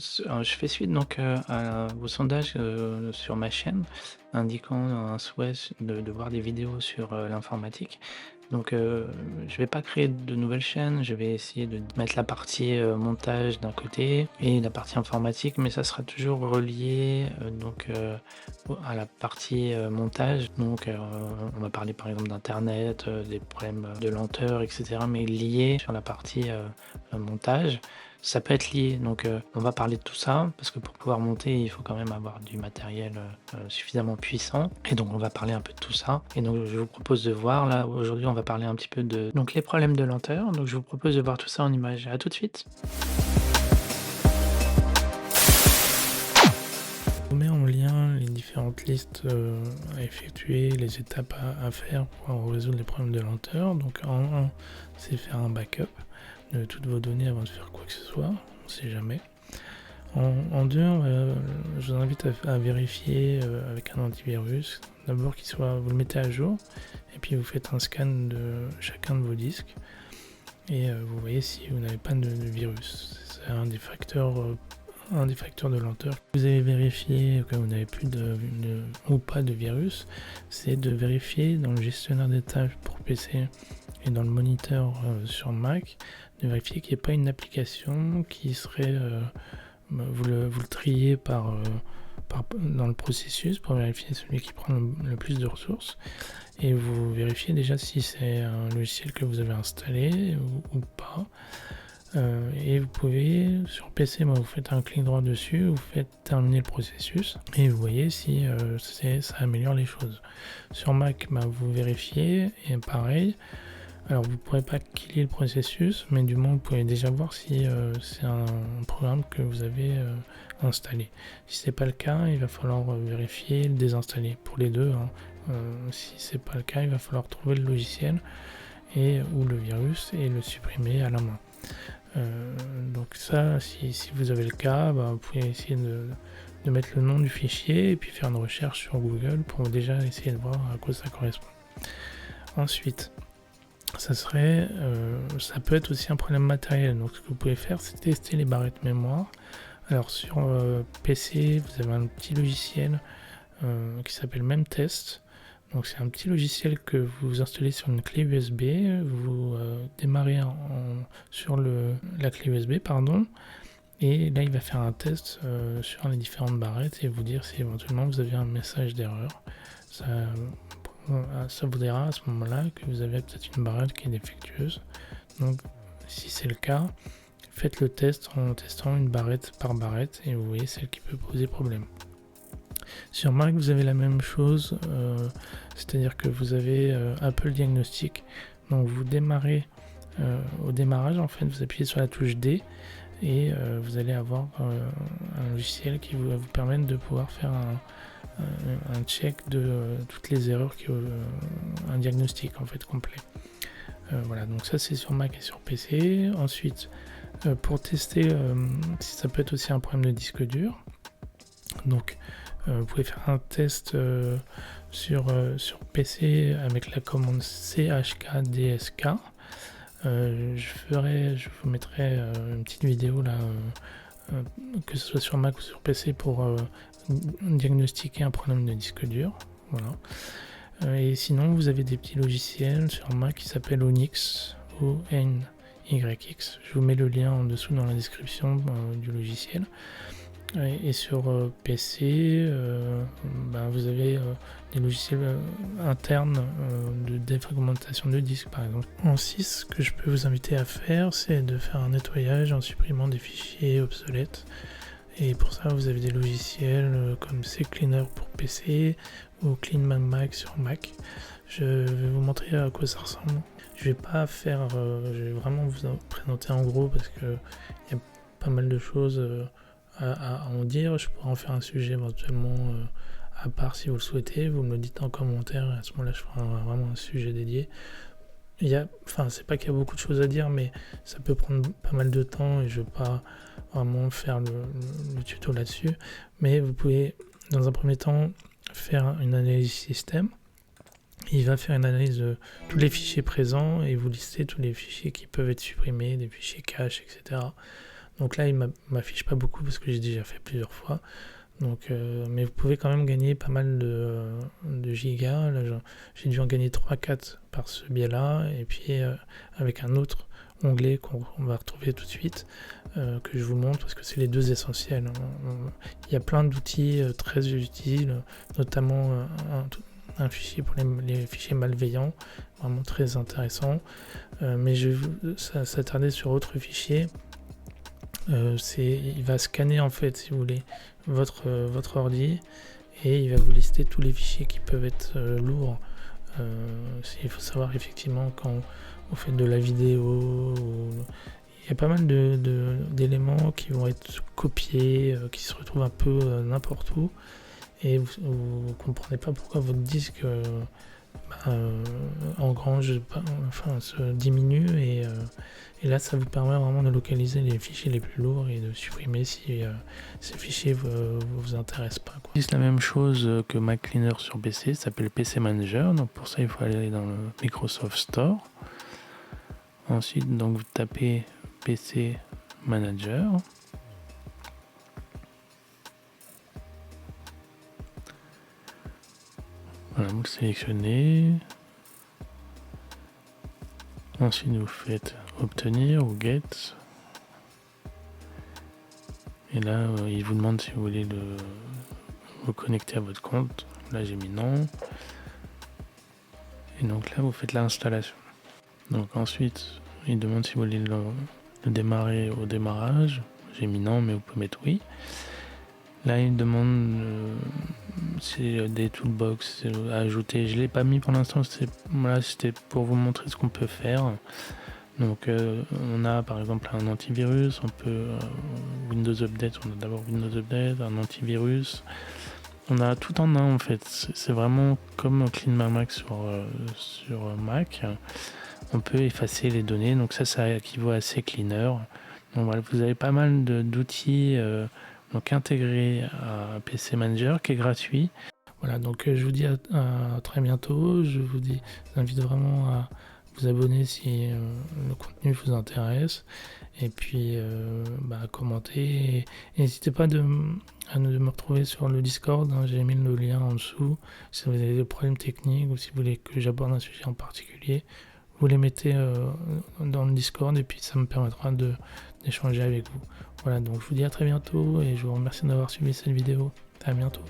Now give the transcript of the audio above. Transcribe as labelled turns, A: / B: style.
A: Je fais suite donc, au sondage, sur ma chaîne, indiquant un souhait de voir des vidéos sur, l'informatique. Donc, je vais pas créer de nouvelles chaînes, je vais essayer de mettre la partie, montage d'un côté et la partie informatique, mais ça sera toujours relié, à la partie, montage. Donc, on va parler par exemple d'internet, des problèmes, de lenteur et cetera, mais lié sur la partie, montage. Ça peut être lié, donc on va parler de tout ça, parce que pour pouvoir monter, il faut quand même avoir du matériel, suffisamment puissant et donc on va parler un peu de tout ça et donc je vous propose de voir là, aujourd'hui, on va parler un petit peu de donc les problèmes de lenteur, donc je vous propose de voir tout ça en images. À tout de suite. Je vous mets en lien les différentes listes, à effectuer, les étapes à faire pour résoudre les problèmes de lenteur. Donc en 1, c'est faire un backup de toutes vos données avant de faire quoi que ce soit, on sait jamais. En 2, je vous invite à vérifier avec un antivirus. D'abord vous le mettez à jour et puis vous faites un scan de chacun de vos disques et vous voyez si vous n'avez pas de virus. C'est un des facteurs de lenteur. Vous avez vérifié que vous n'avez plus ou pas de virus, c'est de vérifier dans le gestionnaire des tâches pour PC et dans le moniteur sur Mac, de vérifier qu'il n'y ait pas une application qui serait vous le triez dans le processus pour vérifier celui qui prend le plus de ressources et vous vérifiez déjà si c'est un logiciel que vous avez installé ou pas. Et vous pouvez, sur PC, vous faites un clic droit dessus, vous faites terminer le processus et vous voyez si ça améliore les choses. Sur Mac, vous vérifiez et pareil. Alors vous ne pourrez pas killer le processus, mais du moins vous pouvez déjà voir si c'est un programme que vous avez installé. Si ce n'est pas le cas, il va falloir vérifier et le désinstaller. Pour les deux, hein. Si ce n'est pas le cas, il va falloir trouver le logiciel ou le virus et le supprimer à la main. Donc ça, si vous avez le cas, vous pouvez essayer de mettre le nom du fichier et puis faire une recherche sur Google pour déjà essayer de voir à quoi ça correspond. Ensuite, ça peut être aussi un problème matériel. Donc ce que vous pouvez faire, c'est tester les barrettes mémoire. Alors sur PC, vous avez un petit logiciel qui s'appelle Memtest. Donc c'est un petit logiciel que vous installez sur une clé USB, vous démarrez sur la clé USB, et là il va faire un test sur les différentes barrettes et vous dire si éventuellement vous avez un message d'erreur. Ça vous dira à ce moment-là que vous avez peut-être une barrette qui est défectueuse. Donc si c'est le cas, faites le test en testant une barrette par barrette et vous voyez celle qui peut poser problème. Sur Mac, vous avez la même chose, c'est-à-dire que vous avez Apple Diagnostic. Donc vous démarrez au démarrage, en fait, vous appuyez sur la touche D et vous allez avoir un logiciel qui va vous permettre de pouvoir faire un check de toutes les erreurs, un diagnostic en fait complet. Voilà, donc ça c'est sur Mac et sur PC. Ensuite, pour tester si ça peut être aussi un problème de disque dur, donc vous pouvez faire un test sur PC avec la commande chkdsk. Je vous mettrai une petite vidéo là, que ce soit sur Mac ou sur PC pour diagnostiquer un problème de disque dur. Voilà. Et sinon, vous avez des petits logiciels sur Mac qui s'appellent Onyx, ONYX. Je vous mets le lien en dessous dans la description du logiciel. Et sur PC, vous avez des logiciels internes de défragmentation de disques par exemple. En 6, ce que je peux vous inviter à faire, c'est de faire un nettoyage en supprimant des fichiers obsolètes. Et pour ça, vous avez des logiciels comme CCleaner pour PC ou CleanMyMac sur Mac. Je vais vous montrer à quoi ça ressemble. Je vais vraiment vous en présenter en gros parce qu'il y a pas mal de choses à en dire. Je pourrais en faire un sujet éventuellement à part si vous le souhaitez. Vous me le dites en commentaire et à ce moment-là je ferai vraiment un sujet dédié. C'est pas qu'il y a beaucoup de choses à dire, mais ça peut prendre pas mal de temps et je ne vais pas vraiment faire le tuto là-dessus. Mais vous pouvez dans un premier temps faire une analyse système. Il va faire une analyse de tous les fichiers présents et vous lister tous les fichiers qui peuvent être supprimés, des fichiers cache, etc. Donc là, il m'affiche pas beaucoup parce que j'ai déjà fait plusieurs fois. Donc, mais vous pouvez quand même gagner pas mal de gigas. Là, j'ai dû en gagner 3-4 par ce biais-là. Et puis avec un autre onglet qu'on va retrouver tout de suite, que je vous montre parce que c'est les deux essentiels. Il y a plein d'outils très utiles, notamment un fichier pour les fichiers malveillants, vraiment très intéressant. Mais je vais s'attarder sur autre fichier. Il va scanner en fait, si vous voulez, votre ordi et il va vous lister tous les fichiers qui peuvent être lourds. Il faut savoir effectivement quand vous faites de la vidéo, il y a pas mal d'éléments qui vont être copiés, qui se retrouvent un peu n'importe où et vous ne comprenez pas pourquoi votre disque engrange, se diminue et là ça vous permet vraiment de localiser les fichiers les plus lourds et de supprimer si ces fichiers vous intéressent pas, quoi. C'est la même chose que Mac Cleaner sur PC, ça s'appelle PC Manager, donc pour ça il faut aller dans le Microsoft Store. Ensuite donc vous tapez PC Manager. Voilà, vous le sélectionnez. Ensuite, vous faites obtenir ou get. Et là, il vous demande si vous voulez vous connecter à votre compte. Là, j'ai mis non. Et donc là, vous faites l'installation. Donc ensuite, il demande si vous voulez le démarrer au démarrage. J'ai mis non, mais vous pouvez mettre oui. Là, il demande c'est des toolbox à ajouter. Je ne l'ai pas mis pour l'instant. C'était pour vous montrer ce qu'on peut faire. Donc on a par exemple un antivirus, on peut Windows Update, on a d'abord Windows Update, un antivirus. On a tout en un en fait. C'est vraiment comme Clean My Mac sur Mac. On peut effacer les données, donc ça équivaut à CCleaner. Donc voilà, vous avez pas mal d'outils donc intégrés à PC Manager qui est gratuit. Voilà, donc je vous dis à très bientôt. Je vous invite vraiment à vous abonner si le contenu vous intéresse et puis à commenter et n'hésitez pas à me retrouver sur le Discord, hein, j'ai mis le lien en dessous si vous avez des problèmes techniques ou si vous voulez que j'aborde un sujet en particulier, vous les mettez dans le Discord et puis ça me permettra d'échanger avec vous. Voilà, donc je vous dis à très bientôt et je vous remercie d'avoir suivi cette vidéo. À bientôt.